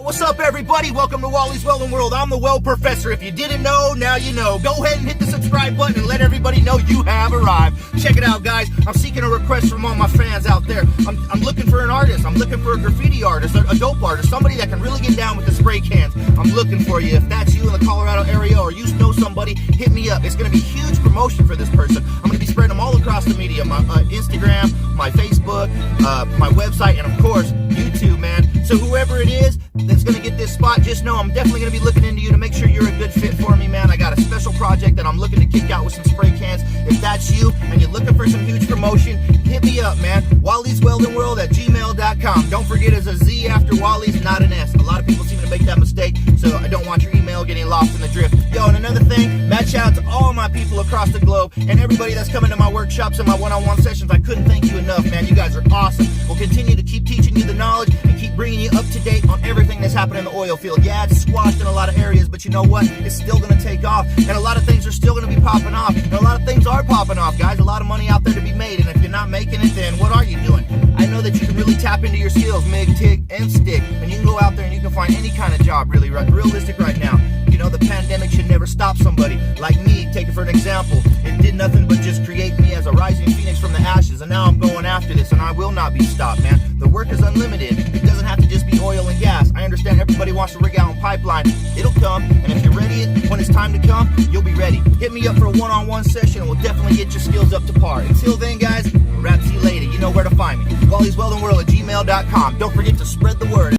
What's up, everybody? Welcome to Wally's Welding World. I'm the Weld Professor. If you didn't know, now you know. Go ahead and hit the subscribe button and let everybody know you have arrived. Check it out, guys. I'm seeking a request from all my fans out there. I'm looking for an artist. I'm looking for a graffiti artist, a dope artist, somebody that can really get down with the spray cans. I'm looking for you. If that's you in the Colorado area or you know somebody, hit me up. It's going to be huge promotion for this person. I'm going to be spreading them all across the media, my Instagram, my Facebook, my website, and of course, YouTube, man. So whoever it is that's going to get this spot, just know I'm definitely going to be looking into you to make sure you're a good fit for me, man. I got a special project that I'm looking to kick out with some spray cans. If that's you and you're looking for some huge promotion, hit me up, man. Wally'sWeldingWorld@gmail.com. Don't forget it's a Z after Wally's, not an S. A lot of people seem to make that mistake, so I don't want your email getting lost in the drift. Yo, and another thing, mad shout out to all my people across the globe and everybody that's coming to my workshops and my one-on-one sessions. I couldn't thank you enough, man. You guys are awesome. We'll continue to keep teaching you the knowledge and keep bringing you up to date on everything that's happening in the oil field. Yeah, it's squashed in a lot of areas, but you know what? It's still going to take off, and a lot of things are still going to be popping off, and a lot of things are popping off, guys. A lot of money out there to be made, and if you're not making it, then what are you doing? I know that you can really tap into your skills, MIG, TIG, and stick, and you can go out there and you can find any kind of job, really, realistic right now. You know, the pandemic should never stop somebody. Like me, take it for an example. It did nothing but just create me as a rising phoenix from the ashes, and now I'm going after this, and I will not be stopped, man. The work is unlimited. It doesn't have to just be oil and gas. I understand everybody wants to rig out on pipeline. It'll come, and if you're ready, when it's time to come, you'll be ready. Hit me up for a one-on-one session, and we'll definitely get your skills up to par. Until then, guys, we'll rap to you later. You know where to find me. Wally'sWeldingWorld@gmail.com. Don't forget to spread the word.